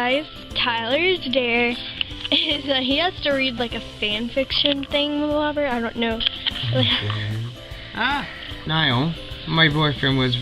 guys, Tyler's there. He has to read like a fan-fiction thing, whatever. I don't know. Niall, my boyfriend was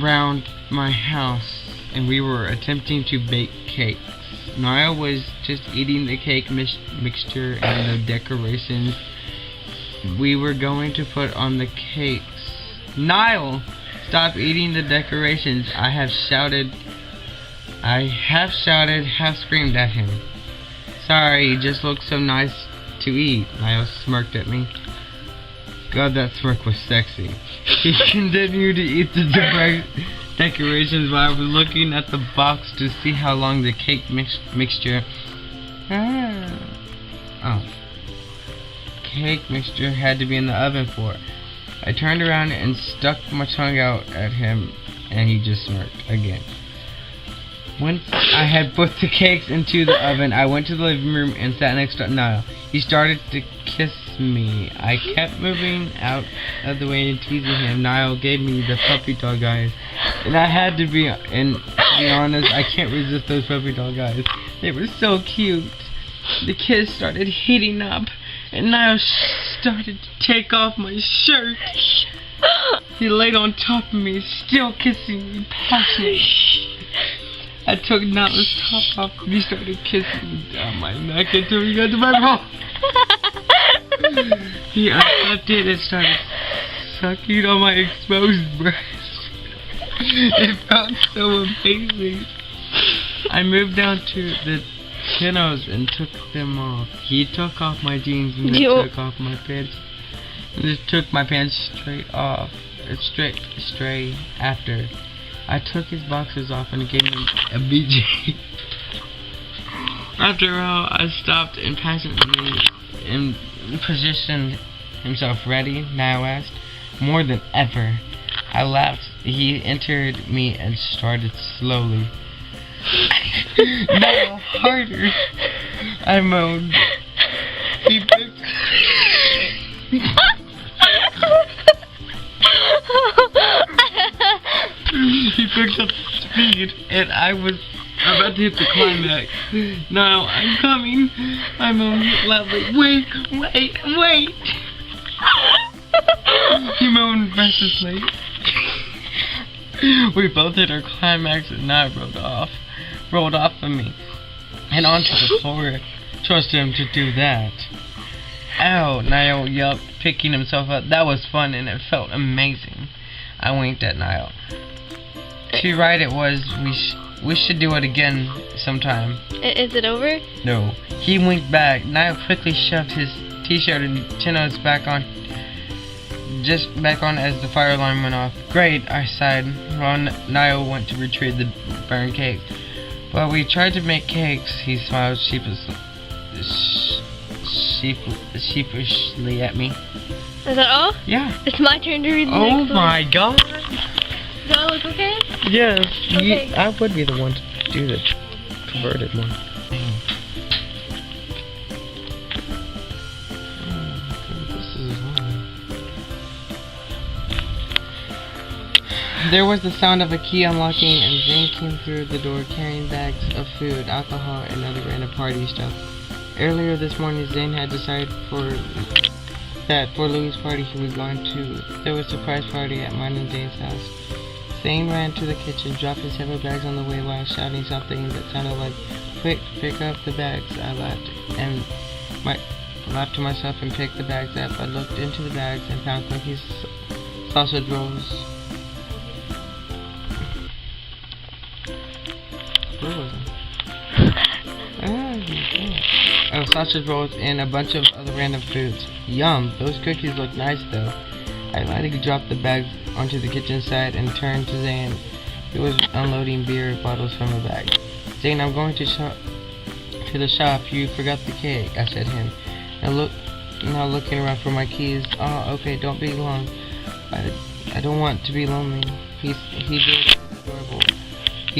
round my house and we were attempting to bake cakes. Niall was just eating the cake mixture and the decorations we were going to put on the cakes. Niall, stop eating the decorations. I have shouted, half screamed at him. Sorry, it just looks so nice to eat. Niall smirked at me. God, that smirk was sexy. He continued to eat the decorations while I was looking at the box to see how long the cake mixture cake mixture had to be in the oven for. I turned around and stuck my tongue out at him and he just smirked again. Once I had put the cakes into the oven, I went to the living room and sat next to Niall. He started to kiss me. I kept moving out of the way and teasing him. Niall gave me the puppy dog eyes, and I had to be honest, I can't resist those puppy dog eyes. They were so cute. The kiss started heating up, and Niall started to take off my shirt. He laid on top of me, still kissing me passionately. I took Niall's top off and he started kissing me down my neck until he got to my mouth. He unwrapped it and started sucking on my exposed breast. It felt so amazing. I moved down to the chinos and took them off. He took off my jeans and then took off my pants. And just took my pants straight off. Straight after. I took his boxers off and gave him a BJ. After a while, I stopped and passionately positioned himself ready. Niall asked. More than ever. I laughed. He entered me and started slowly. No, harder. I moaned. He picked up speed, and I was about to hit the climax. Now I'm coming. I moaned loudly. Wait. He moaned restlessly. We both hit our climax, and I rolled off of me, and onto the floor. Trust him to do that. Ow! Niall yelped, picking himself up. That was fun, and it felt amazing. I winked at Niall. Too right it was. We should do it again sometime. Is it over? No. He winked back. Niall quickly shoved his t-shirt and chinos back on as the fire alarm went off. Great, I sighed while Niall went to retrieve the burned cake. While we tried to make cakes, he smiled sheepishly at me. Is that all? Yeah. It's my turn to read the next one. Oh my god. Does that look okay? Yes. Okay. I would be the one to do the converted one. There was the sound of a key unlocking, and Zane came through the door carrying bags of food, alcohol, and other random party stuff. Earlier this morning, Zane had decided that for Louis' party he was going to. There was a surprise party at mine and Zane's house. Zane ran to the kitchen, dropping several bags on the way while shouting something that sounded like, "Quick, pick up the bags." I laughed to myself and picked the bags up. I looked into the bags and found cookies, sausage rolls. Where was I? Oh, sausage rolls and a bunch of other random foods. Yum! Those cookies look nice though. I lightly dropped the bags onto the kitchen side and turned to Zane, who was unloading beer bottles from a bag. Zane, I'm going to the shop. You forgot the cake, I said to him. Now looking around for my keys. Oh, okay, don't be long. I don't want to be lonely. He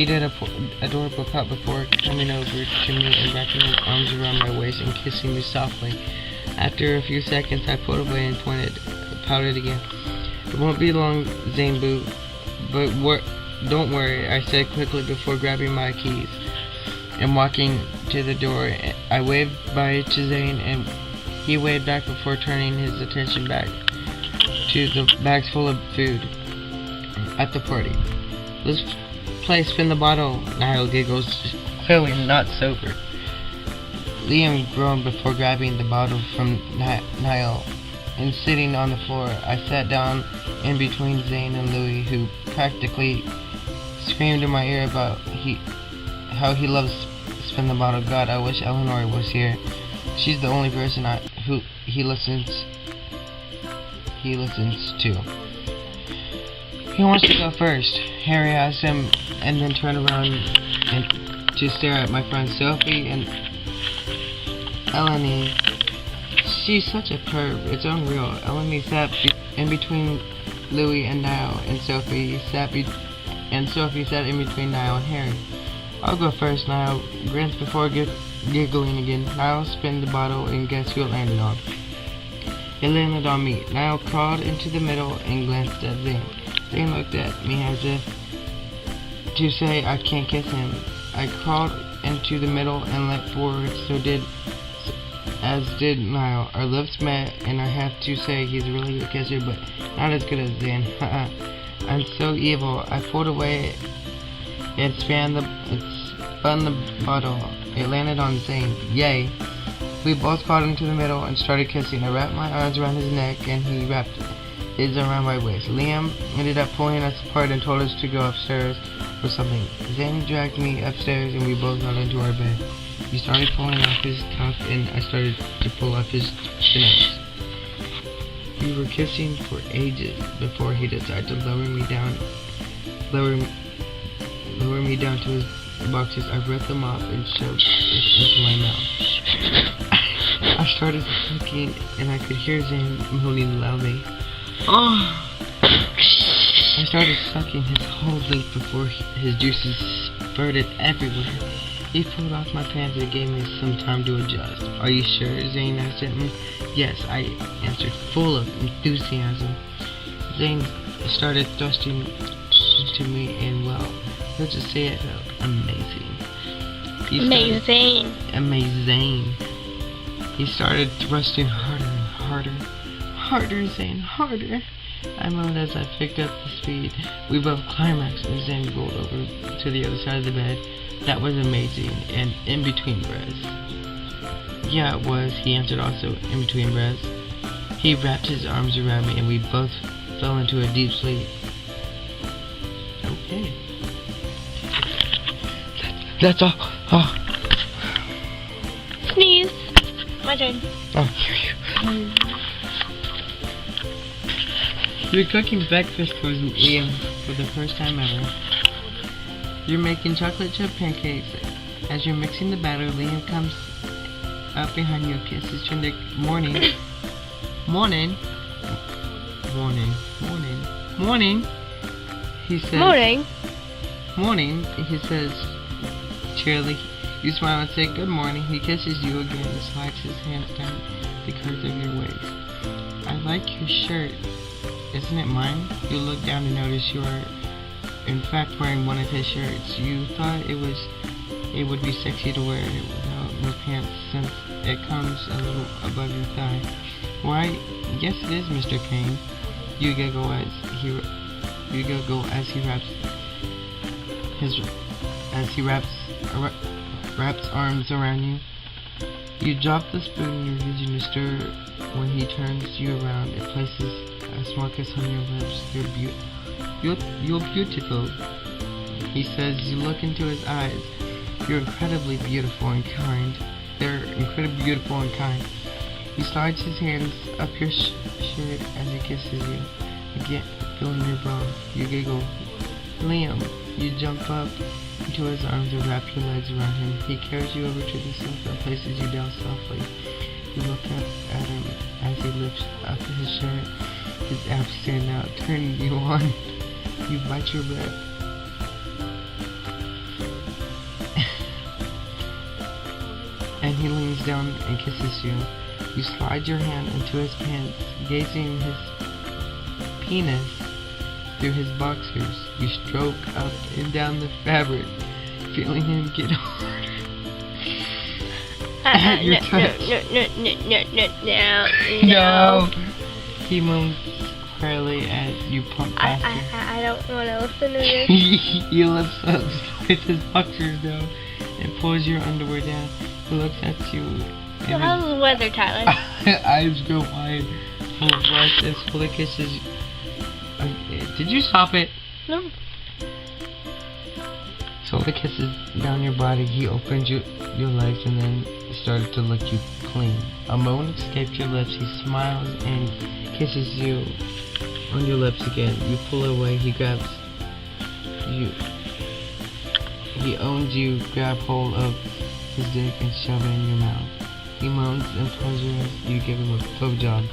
did an adorable cut before coming over to me and wrapping his arms around my waist and kissing me softly. After a few seconds, I pulled away and pouted again. It won't be long, Zane Boo, but Don't worry, I said quickly before grabbing my keys and walking to the door. I waved bye to Zane, and he waved back before turning his attention back to the bags full of food at the party. Let's play spin the bottle, Niall giggles, clearly not sober. Liam groaned before grabbing the bottle from Niall and sitting on the floor. I sat down in between Zane and Louis, who practically screamed in my ear about how he loves spin the bottle. God, I wish Eleanor was here. She's the only person who he listens to. He wants to go first, Harry asked him, and then turned around to stare at my friends Sophie and Eleni. She's such a perv, it's unreal. Eleni sat in between Louis and Niall, and Sophie sat in between Niall and Harry. I'll go first, Niall grins before giggling again. Niall spun the bottle, and guess who it landed on? It landed on me. Niall crawled into the middle and glanced at Zane. Zane looked at me as if to say I can't kiss him. I crawled into the middle and leapt forward, as did Niall. Our lips met, and I have to say he's a really good kisser, but not as good as Zane. I'm so evil. I pulled away and spun the bottle. It landed on Zane. Yay! We both crawled into the middle and started kissing. I wrapped my arms around his neck, and he wrapped his around my waist. Liam ended up pulling us apart and told us to go upstairs for something. Zane dragged me upstairs, and we both got into our bed. He started pulling off his cuff, and I started to pull off his chinets. We were kissing for ages before he decided to lower me down to his boxers. I ripped them off and shoved it into my mouth. I started sucking, and I could hear Zane moaning loudly. I started sucking his whole lip before his juices spurted everywhere. He pulled off my pants and gave me some time to adjust. Are you sure? Zane asked me. Yes, I answered, full of enthusiasm. Zane started thrusting into me, and well, let's just say it felt amazing. Amazing. He started thrusting harder and harder. Harder, Zane, harder. I moaned as I picked up the speed. We both climaxed, and Zane rolled over to the other side of the bed. That was amazing, and in between breaths. Yeah, it was, he answered, also in between breaths. He wrapped his arms around me, and we both fell into a deep sleep. Okay. That's all. Oh. Sneeze. My turn. Oh, you're cooking breakfast for Liam for the first time ever. You're making chocolate chip pancakes. As you're mixing the batter, Liam comes up behind you and kisses your neck. Morning. He says. Morning. He says cheerily. You smile and say good morning. He kisses you again and slides his hands down the curves of your waist. I like your shirt. Isn't it mine? You look down and notice you are in fact wearing one of his shirts. You thought it would be sexy to wear it without no pants since it comes a little above your thigh. Why, yes it is, Mr. Kane. You giggle as he wraps arms around you. You drop the spoon you're using to stir. When he turns you around, it places a small kiss on your lips. You're beautiful, he says. You look into his eyes. You're incredibly beautiful and kind. They're incredibly beautiful and kind. He slides his hands up your shirt as he kisses you. Again, feeling your bra. You giggle. Liam, you jump up into his arms and wrap your legs around him. He carries you over to the sofa and places you down softly. You look up at him as he lifts up his shirt. His abs stand out, turning you on. You bite your lip. And he leans down and kisses you. You slide your hand into his pants, gazing his penis through his boxers. You stroke up and down the fabric, feeling him get hard. Your touch. No. He moans quietly as you pump faster. I don't want to listen to this. He lifts up with his boxers down and pulls your underwear down. He looks at you. So how's the weather, Tyler? Eyes go wide, full of lust, and slowly kisses. Did you stop it? No. Slowly kisses down your body. He opened your legs and then started to lick you clean. A moan escaped your lips. He smiles and kisses you on your lips again. You pull away. He grabs you. He owns you. Grab hold of his dick and shove it in your mouth. He moans in pleasure as you give him a blowjob.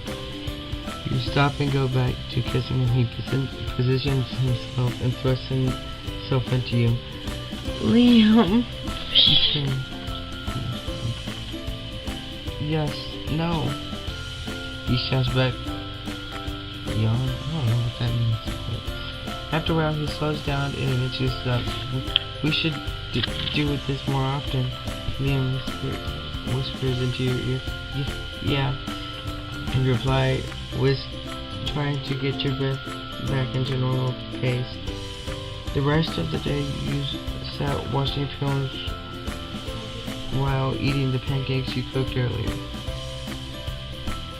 You stop and go back to kissing him. He positions himself and thrusts himself into you. Liam. Yes, no. He shouts back. Yawn? I don't know what that means. But after a while, he slows down and eventually stops. We should do this more often. Liam whispers into your ear. Yeah. And you reply, trying to get your breath back into normal pace. The rest of the day, you sat watching films while eating the pancakes you cooked earlier.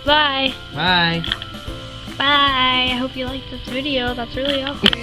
Bye. Bye. Bye. I hope you liked this video. That's really awkward.